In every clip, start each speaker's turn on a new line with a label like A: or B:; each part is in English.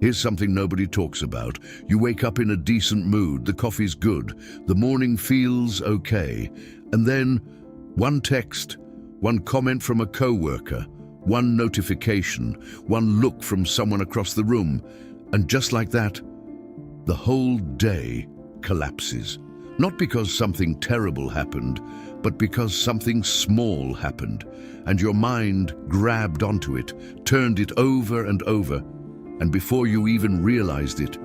A: Here's something nobody talks about. You wake up in a decent mood, the coffee's good, the morning feels okay, and then one text, one comment from a coworker, one notification, one look from someone across the room, and just like that, the whole day collapses. Not because something terrible happened, but because something small happened, and your mind grabbed onto it, turned it over and over, and before you even realized it,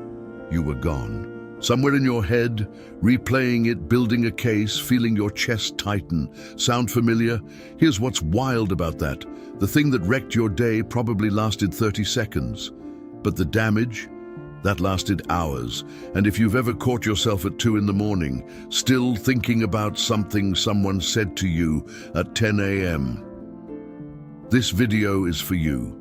A: you were gone. Somewhere in your head, replaying it, building a case, feeling your chest tighten. Sound familiar? Here's what's wild about that. The thing that wrecked your day probably lasted 30 seconds, but the damage, that lasted hours. And if you've ever caught yourself at 2 in the morning, still thinking about something someone said to you at 10 a.m., this video is for you.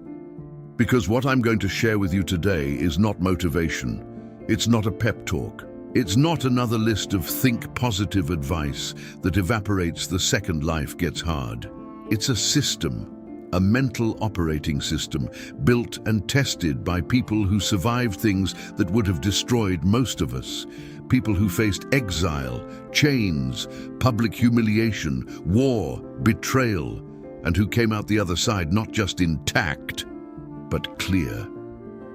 A: Because what I'm going to share with you today is not motivation. It's not a pep talk. It's not another list of think positive advice that evaporates the second life gets hard. It's a system, a mental operating system, built and tested by people who survived things that would have destroyed most of us. People who faced exile, chains, public humiliation, war, betrayal, and who came out the other side not just intact, but clear.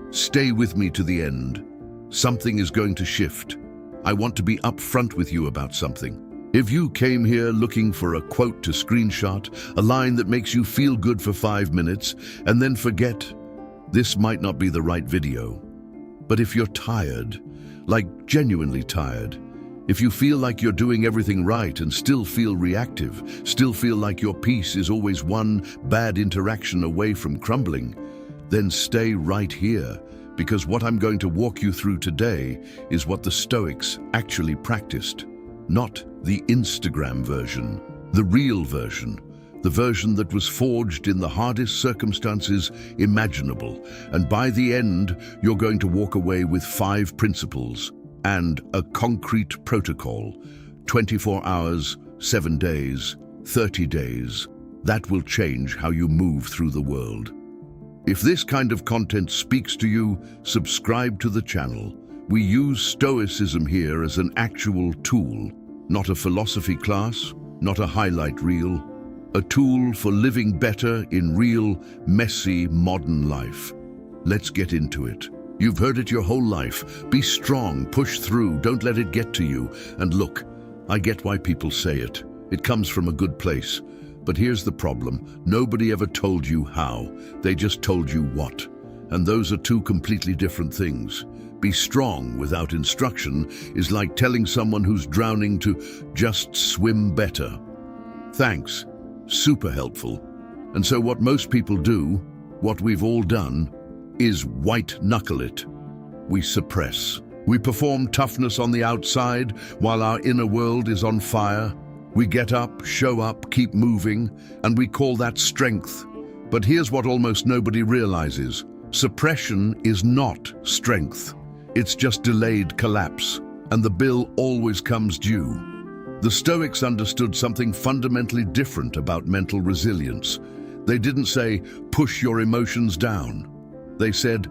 A: Stay with me to the end. Something is going to shift. I want to be upfront with you about something. If you came here looking for a quote to screenshot, a line that makes you feel good for 5 minutes, and then forget, this might not be the right video. But if you're tired, like genuinely tired, if you feel like you're doing everything right and still feel reactive, still feel like your peace is always one bad interaction away from crumbling, then stay right here, because what I'm going to walk you through today is what the Stoics actually practiced, not the Instagram version, the real version, the version that was forged in the hardest circumstances imaginable. And by the end, you're going to walk away with 5 principles and a concrete protocol, 24 hours, 7 days, 30 days. That will change how you move through the world. If this kind of content speaks to you, subscribe to the channel. We use Stoicism here as an actual tool, not a philosophy class, not a highlight reel, a tool for living better in real, messy, modern life. Let's get into it. You've heard it your whole life. Be strong, push through, don't let it get to you. And look, I get why people say it. It comes from a good place. But here's the problem. Nobody ever told you how. They just told you what. And those are 2 completely different things. Be strong without instruction is like telling someone who's drowning to just swim better. Thanks. Super helpful. And so what most people do, what we've all done, is white-knuckle it. We suppress. We perform toughness on the outside while our inner world is on fire. We get up, show up, keep moving, and we call that strength. But here's what almost nobody realizes. Suppression is not strength. It's just delayed collapse, and the bill always comes due. The Stoics understood something fundamentally different about mental resilience. They didn't say, push your emotions down. They said,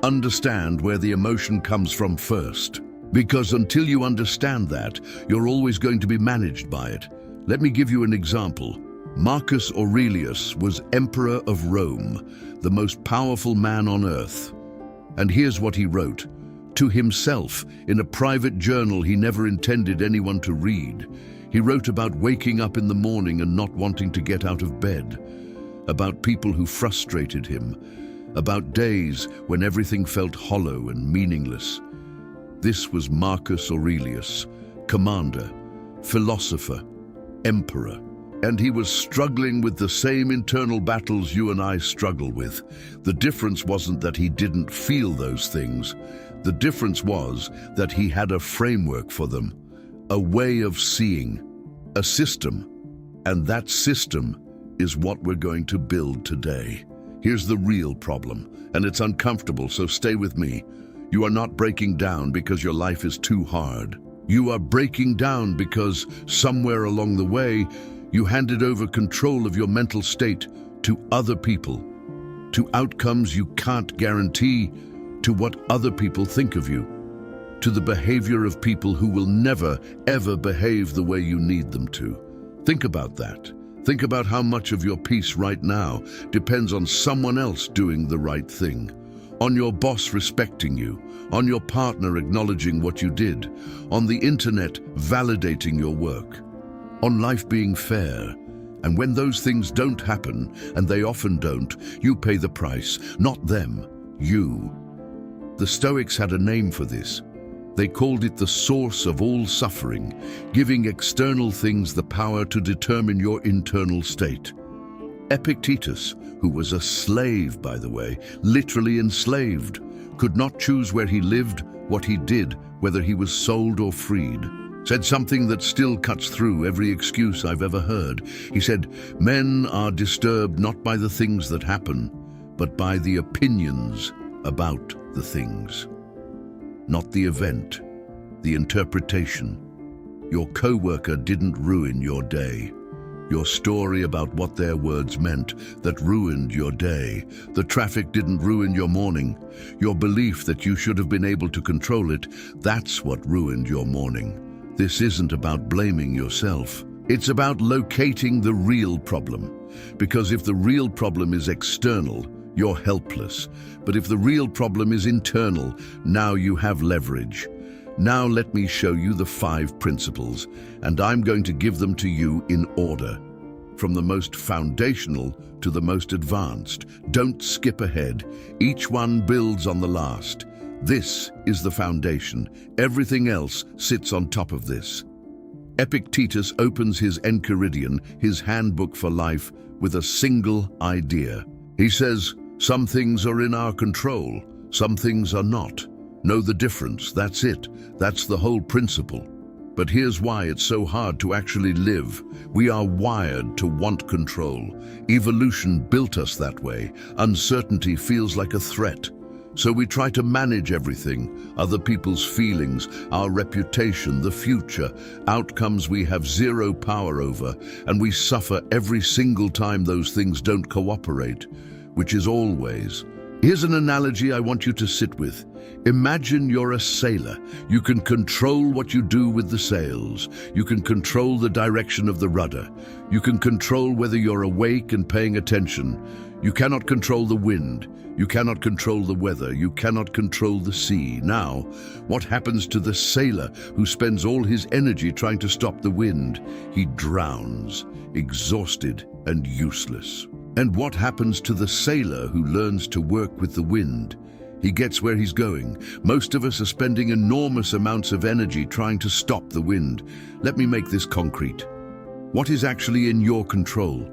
A: understand where the emotion comes from first. Because until you understand that, you're always going to be managed by it. Let me give you an example. Marcus Aurelius was Emperor of Rome, the most powerful man on earth. And here's what he wrote. To himself, in a private journal he never intended anyone to read. He wrote about waking up in the morning and not wanting to get out of bed, about people who frustrated him, about days when everything felt hollow and meaningless. This was Marcus Aurelius, commander, philosopher, emperor, and he was struggling with the same internal battles you and I struggle with. The difference wasn't that he didn't feel those things. The difference was that he had a framework for them, a way of seeing, a system, and that system is what we're going to build today. Here's the real problem, and it's uncomfortable, so stay with me. You are not breaking down because your life is too hard. You are breaking down because somewhere along the way, you handed over control of your mental state to other people, to outcomes you can't guarantee, to what other people think of you, to the behavior of people who will never, ever behave the way you need them to. Think about that. Think about how much of your peace right now depends on someone else doing the right thing, on your boss respecting you, on your partner acknowledging what you did, on the internet validating your work, on life being fair. And when those things don't happen, and they often don't, you pay the price, not them, you. The Stoics had a name for this. They called it the source of all suffering, giving external things the power to determine your internal state. Epictetus, who was a slave, by the way, literally enslaved, could not choose where he lived, what he did, whether he was sold or freed, said something that still cuts through every excuse I've ever heard. He said, "Men are disturbed not by the things that happen, but by the opinions about the things." Not the event, the interpretation. Your coworker didn't ruin your day. Your story about what their words meant that ruined your day. The traffic didn't ruin your morning. Your belief that you should have been able to control it, that's what ruined your morning. This isn't about blaming yourself. It's about locating the real problem. Because if the real problem is external, you're helpless. But if the real problem is internal, now you have leverage. Now let me show you the 5 principles, and I'm going to give them to you in order, from the most foundational to the most advanced. Don't skip ahead. Each one builds on the last. This is the foundation. Everything else sits on top of this. Epictetus opens his Enchiridion, his handbook for life, with a single idea. He says, some things are in our control, some things are not. Know the difference, that's it. That's the whole principle. But here's why it's so hard to actually live. We are wired to want control. Evolution built us that way. Uncertainty feels like a threat. So we try to manage everything, other people's feelings, our reputation, the future, outcomes we have zero power over, and we suffer every single time those things don't cooperate, which is always. Here's an analogy I want you to sit with. Imagine you're a sailor. You can control what you do with the sails. You can control the direction of the rudder. You can control whether you're awake and paying attention. You cannot control the wind. You cannot control the weather. You cannot control the sea. Now, what happens to the sailor who spends all his energy trying to stop the wind? He drowns, exhausted and useless. And what happens to the sailor who learns to work with the wind? He gets where he's going. Most of us are spending enormous amounts of energy trying to stop the wind. Let me make this concrete. What is actually in your control?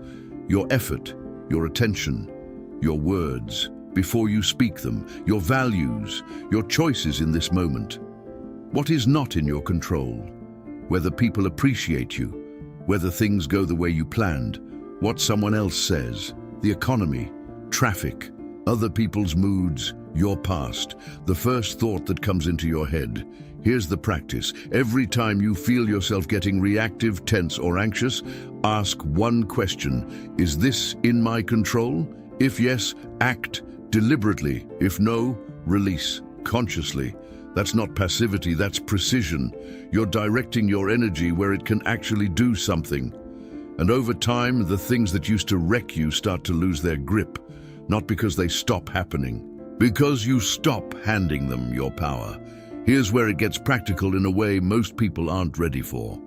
A: Your effort, your attention, your words, before you speak them, your values, your choices in this moment. What is not in your control? Whether people appreciate you, whether things go the way you planned, what someone else says, the economy, traffic, other people's moods, your past, the first thought that comes into your head. Here's the practice. Every time you feel yourself getting reactive, tense, or anxious, ask one question. Is this in my control? If yes, act deliberately. If no, release consciously. That's not passivity, that's precision. You're directing your energy where it can actually do something. And over time, the things that used to wreck you start to lose their grip, not because they stop happening, because you stop handing them your power. Here's where it gets practical in a way most people aren't ready for.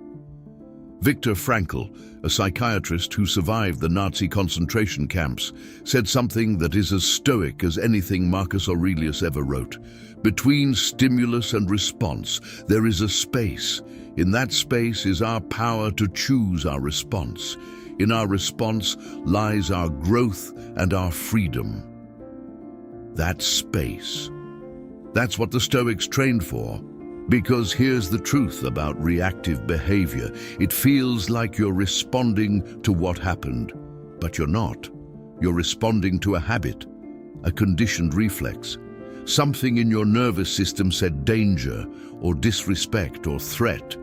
A: Viktor Frankl, a psychiatrist who survived the Nazi concentration camps, said something that is as stoic as anything Marcus Aurelius ever wrote. Between stimulus and response, there is a space. In that space is our power to choose our response. In our response lies our growth and our freedom. That space. That's what the Stoics trained for. Because here's the truth about reactive behavior. It feels like you're responding to what happened, but you're not. You're responding to a habit, a conditioned reflex. Something in your nervous system said danger or disrespect or threat,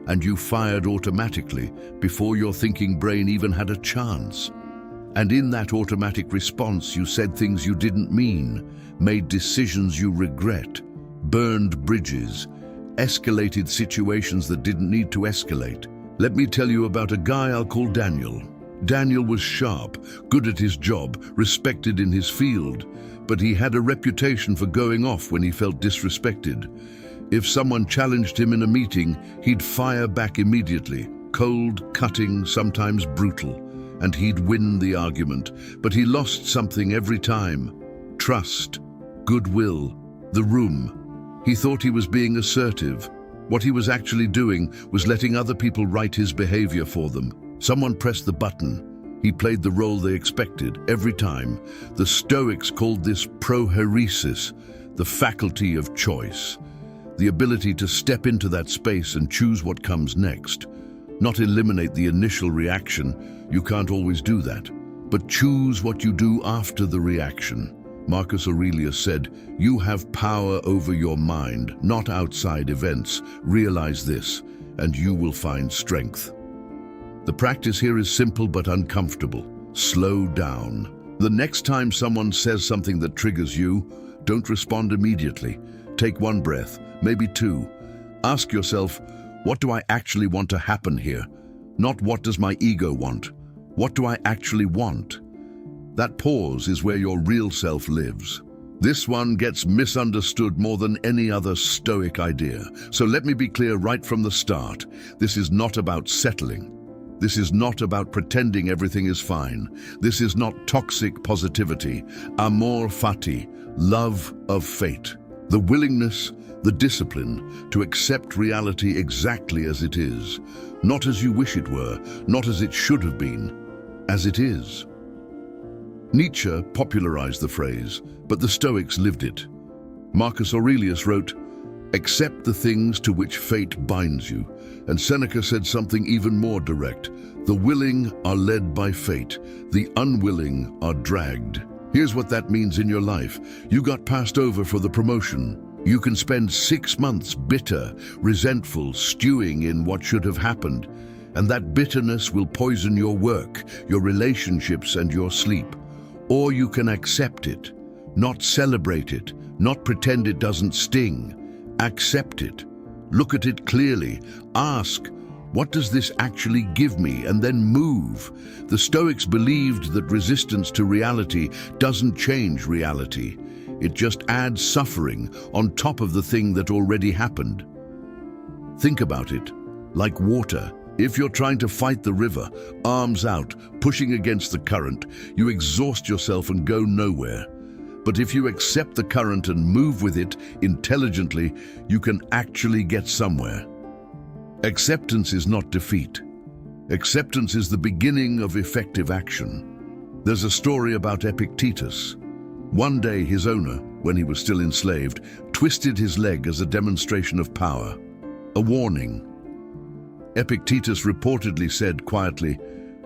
A: and you fired automatically before your thinking brain even had a chance. And in that automatic response, you said things you didn't mean, made decisions you regret, burned bridges, escalated situations that didn't need to escalate. Let me tell you about a guy I'll call Daniel. Daniel was sharp, good at his job, respected in his field, but he had a reputation for going off when he felt disrespected. If someone challenged him in a meeting, he'd fire back immediately, cold, cutting, sometimes brutal, and he'd win the argument. But he lost something every time: trust, goodwill, the room. He thought he was being assertive. What he was actually doing was letting other people write his behavior for them. Someone pressed the button. He played the role they expected every time. The Stoics called this prohairesis, the faculty of choice, the ability to step into that space and choose what comes next. Not eliminate the initial reaction, you can't always do that, but choose what you do after the reaction. Marcus Aurelius said, "You have power over your mind, not outside events. Realize this, and you will find strength." The practice here is simple but uncomfortable. Slow down. The next time someone says something that triggers you, don't respond immediately. Take one breath, maybe two. Ask yourself, what do I actually want to happen here? Not what does my ego want? What do I actually want? That pause is where your real self lives. This one gets misunderstood more than any other Stoic idea. So let me be clear right from the start. This is not about settling. This is not about pretending everything is fine. This is not toxic positivity, amor fati, love of fate. The willingness, the discipline to accept reality exactly as it is, not as you wish it were, not as it should have been, as it is. Nietzsche popularized the phrase, but the Stoics lived it. Marcus Aurelius wrote, "Accept the things to which fate binds you." And Seneca said something even more direct, "The willing are led by fate, the unwilling are dragged." Here's what that means in your life. You got passed over for the promotion. You can spend 6 months bitter, resentful, stewing in what should have happened. And that bitterness will poison your work, your relationships, and your sleep. Or you can accept it, not celebrate it, not pretend it doesn't sting. Accept it. Look at it clearly. Ask, what does this actually give me? And then move. The Stoics believed that resistance to reality doesn't change reality. It just adds suffering on top of the thing that already happened. Think about it, like water. If you're trying to fight the river, arms out, pushing against the current, you exhaust yourself and go nowhere. But if you accept the current and move with it intelligently, you can actually get somewhere. Acceptance is not defeat. Acceptance is the beginning of effective action. There's a story about Epictetus. One day his owner, when he was still enslaved, twisted his leg as a demonstration of power. A warning. Epictetus reportedly said quietly,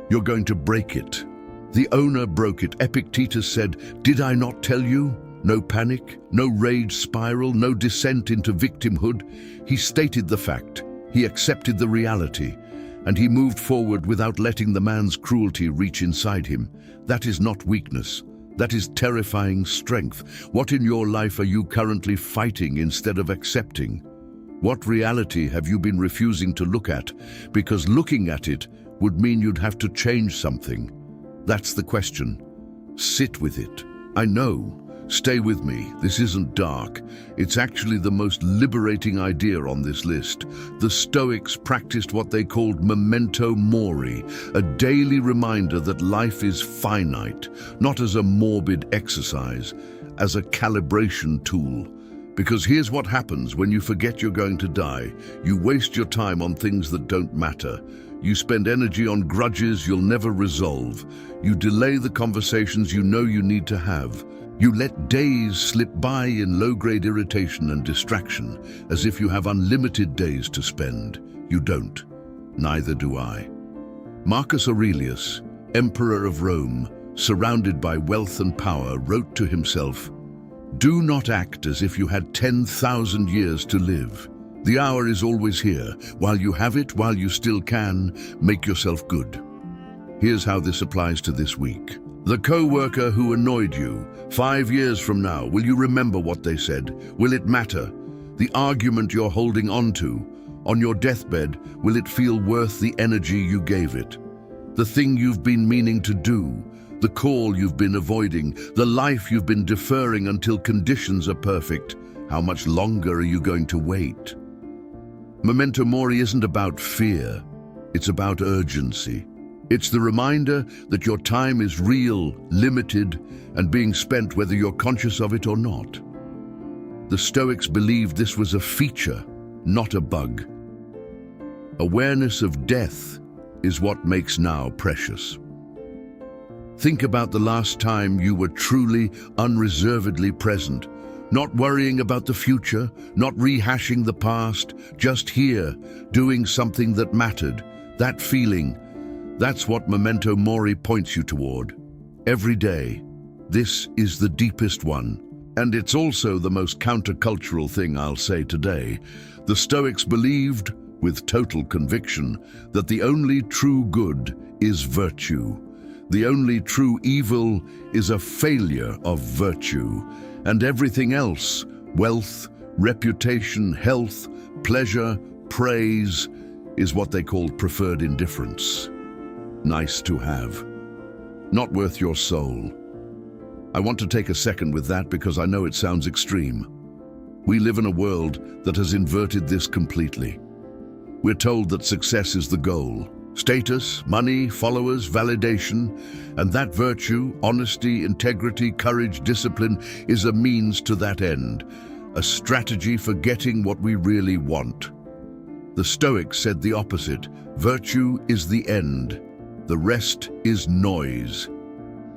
A: "You're going to break it." The owner broke it. Epictetus said, "Did I not tell you?" No panic, no rage spiral, no descent into victimhood. He stated the fact. He accepted the reality, and he moved forward without letting the man's cruelty reach inside him. That is not weakness. That is terrifying strength. What in your life are you currently fighting instead of accepting? What reality have you been refusing to look at? Because looking at it would mean you'd have to change something. That's the question. Sit with it. I know. Stay with me. This isn't dark. It's actually the most liberating idea on this list. The Stoics practiced what they called memento mori, a daily reminder that life is finite, not as a morbid exercise, as a calibration tool. Because here's what happens when you forget you're going to die. You waste your time on things that don't matter. You spend energy on grudges you'll never resolve. You delay the conversations you know you need to have. You let days slip by in low-grade irritation and distraction, as if you have unlimited days to spend. You don't. Neither do I. Marcus Aurelius, Emperor of Rome, surrounded by wealth and power, wrote to himself, "Do not act as if you had 10,000 years to live. The hour is always here. While you have it, while you still can, make yourself good." Here's how this applies to this week. The co-worker who annoyed you, 5 years from now, will you remember what they said? Will it matter? The argument you're holding on to, on your deathbed, will it feel worth the energy you gave it? The thing you've been meaning to do, the call you've been avoiding, the life you've been deferring until conditions are perfect, how much longer are you going to wait? Memento Mori isn't about fear, it's about urgency. It's the reminder that your time is real, limited, and being spent whether you're conscious of it or not. The Stoics believed this was a feature, not a bug. Awareness of death is what makes now precious. Think about the last time you were truly, unreservedly present, not worrying about the future, not rehashing the past, just here, doing something that mattered. That feeling, that's what Memento Mori points you toward. Every day, this is the deepest one. And it's also the most countercultural thing I'll say today. The Stoics believed, with total conviction, that the only true good is virtue. The only true evil is a failure of virtue. And everything else, wealth, reputation, health, pleasure, praise, is what they called preferred indifference. Nice to have. Not worth your soul. I want to take a second with that because I know it sounds extreme. We live in a world that has inverted this completely. We're told that success is the goal. Status, money, followers, validation, and that virtue, honesty, integrity, courage, discipline, is a means to that end, a strategy for getting what we really want. The Stoics said the opposite. Virtue is the end. The rest is noise.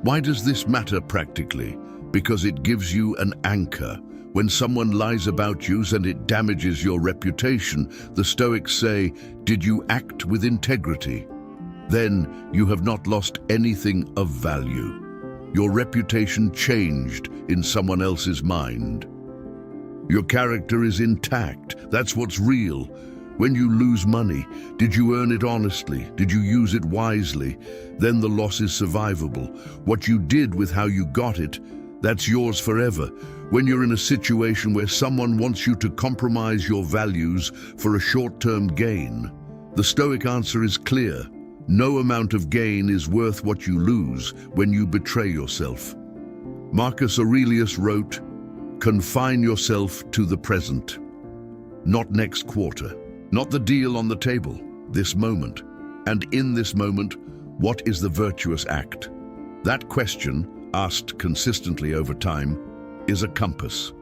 A: Why does this matter practically? Because it gives you an anchor. When someone lies about you and it damages your reputation, the Stoics say, did you act with integrity? Then you have not lost anything of value. Your reputation changed in someone else's mind. Your character is intact. That's what's real. When you lose money, did you earn it honestly? Did you use it wisely? Then the loss is survivable. What you did with how you got it, that's yours forever. When you're in a situation where someone wants you to compromise your values for a short-term gain, the Stoic answer is clear. No amount of gain is worth what you lose when you betray yourself. Marcus Aurelius wrote, confine yourself to the present, not next quarter. Not the deal on the table, this moment. And in this moment, what is the virtuous act? That question, asked consistently over time, is a compass.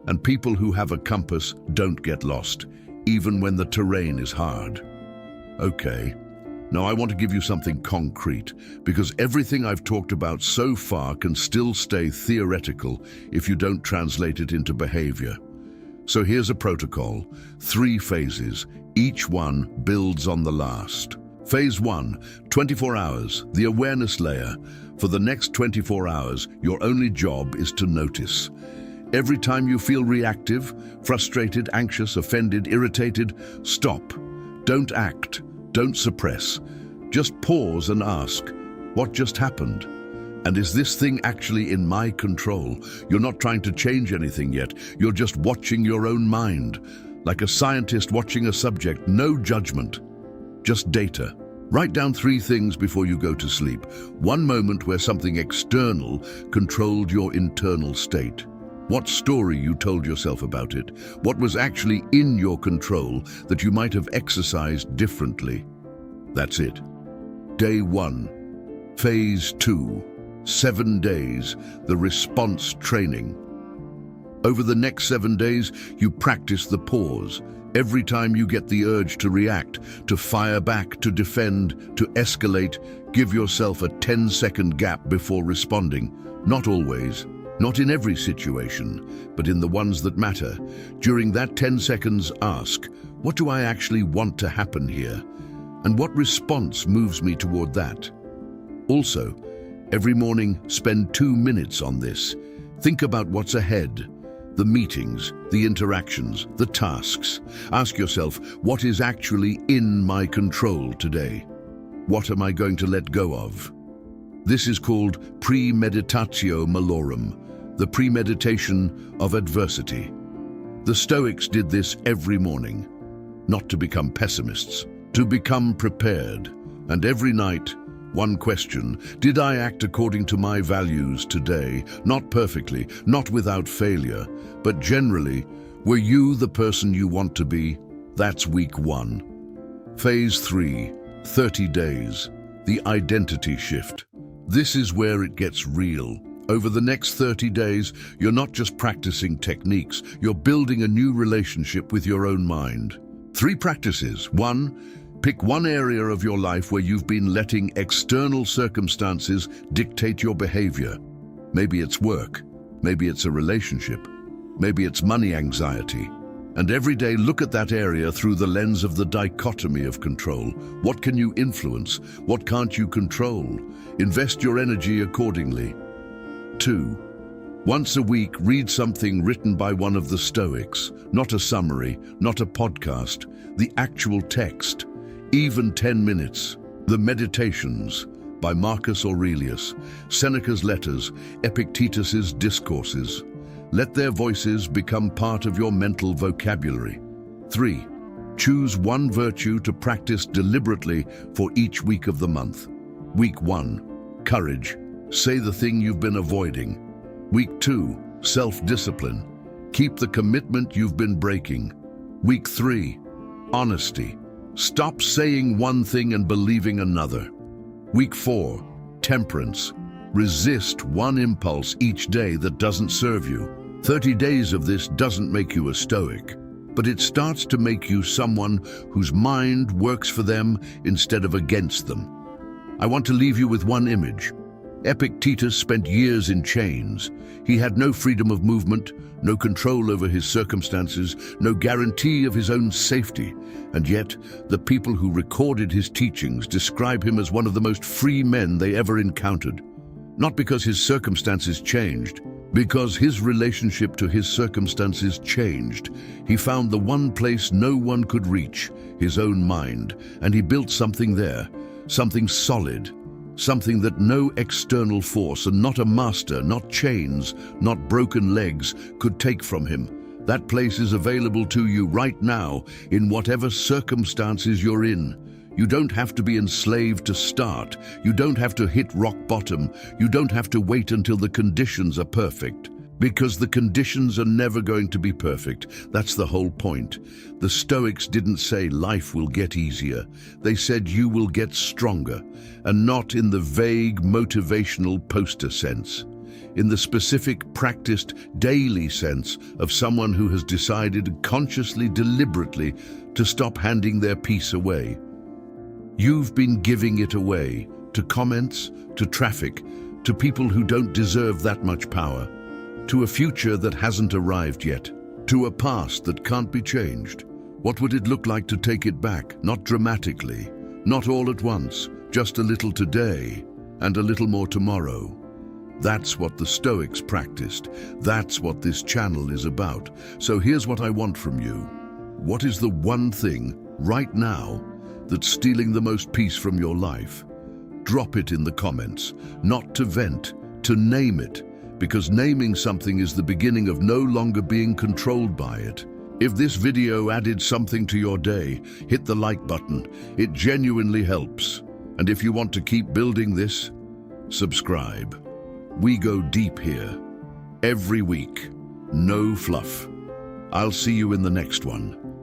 A: And people who have a compass don't get lost, even when the terrain is hard. Okay, now I want to give you something concrete, because everything I've talked about so far can still stay theoretical if you don't translate it into behavior. So here's a protocol, 3 phases, each one builds on the last. Phase 1, 24 hours, the awareness layer. For the next 24 hours, your only job is to notice. Every time you feel reactive, frustrated, anxious, offended, irritated, stop. Don't act, don't suppress. Just pause and ask, what just happened? And is this thing actually in my control? You're not trying to change anything yet. You're just watching your own mind. Like a scientist watching a subject, no judgment, just data. Write down 3 things before you go to sleep. 1 moment where something external controlled your internal state. What story you told yourself about it. What was actually in your control that you might have exercised differently. That's it. Day 1. Phase 2. 7 days, the response training. Over the next 7 days, you practice the pause. Every time you get the urge to react, to fire back, to defend, to escalate, give yourself a 10-second gap before responding. Not always, not in every situation, but in the ones that matter. During that 10 seconds, ask, what do I actually want to happen here? And what response moves me toward that? Also, every morning, spend 2 minutes on this. Think about what's ahead. The meetings, the interactions, the tasks. Ask yourself, what is actually in my control today? What am I going to let go of? This is called premeditatio malorum, the premeditation of adversity. The Stoics did this every morning, not to become pessimists, to become prepared. And every night, one question: did I act according to my values today? Not perfectly, not without failure, but generally, were you the person you want to be? That's week 1. Phase 3, 30 days, the identity shift. This is where it gets real. Over the next 30 days, you're not just practicing techniques, you're building a new relationship with your own mind. 3 practices. 1, pick one area of your life where you've been letting external circumstances dictate your behavior. Maybe it's work, maybe it's a relationship, maybe it's money anxiety. And every day look at that area through the lens of the dichotomy of control. What can you influence? What can't you control? Invest your energy accordingly. 2, once a week, read something written by one of the Stoics, not a summary, not a podcast, the actual text, even 10 minutes. The Meditations by Marcus Aurelius, Seneca's letters, Epictetus's discourses. Let their voices become part of your mental vocabulary. 3, choose one virtue to practice deliberately for each week of the month. Week 1, courage. Say the thing you've been avoiding. Week 2, self-discipline. Keep the commitment you've been breaking. Week 3, honesty. Stop saying one thing and believing another. Week 4, temperance. Resist one impulse each day that doesn't serve you. 30 days of this doesn't make you a Stoic, but it starts to make you someone whose mind works for them instead of against them. I want to leave you with one image. Epictetus spent years in chains. He had no freedom of movement, no control over his circumstances, no guarantee of his own safety. And yet, the people who recorded his teachings describe him as one of the most free men they ever encountered. Not because his circumstances changed, because his relationship to his circumstances changed. He found the one place no one could reach, his own mind, and he built something there, something solid, something that no external force, and not a master, not chains, not broken legs, could take from him. That place is available to you right now, in whatever circumstances you're in. You don't have to be enslaved to start. You don't have to hit rock bottom. You don't have to wait until the conditions are perfect. Because the conditions are never going to be perfect. That's the whole point. The Stoics didn't say life will get easier. They said you will get stronger, and not in the vague motivational poster sense. In the specific, practiced, daily sense of someone who has decided consciously, deliberately, to stop handing their peace away. You've been giving it away, to comments, to traffic, to people who don't deserve that much power, to a future that hasn't arrived yet, to a past that can't be changed. What would it look like to take it back? Not dramatically, not all at once, just a little today and a little more tomorrow. That's what the Stoics practiced. That's what this channel is about. So here's what I want from you. What is the one thing right now that's stealing the most peace from your life? Drop it in the comments, not to vent, to name it, because naming something is the beginning of no longer being controlled by it. If this video added something to your day, hit the like button. It genuinely helps. And if you want to keep building this, subscribe. We go deep here. Every week. No fluff. I'll see you in the next one.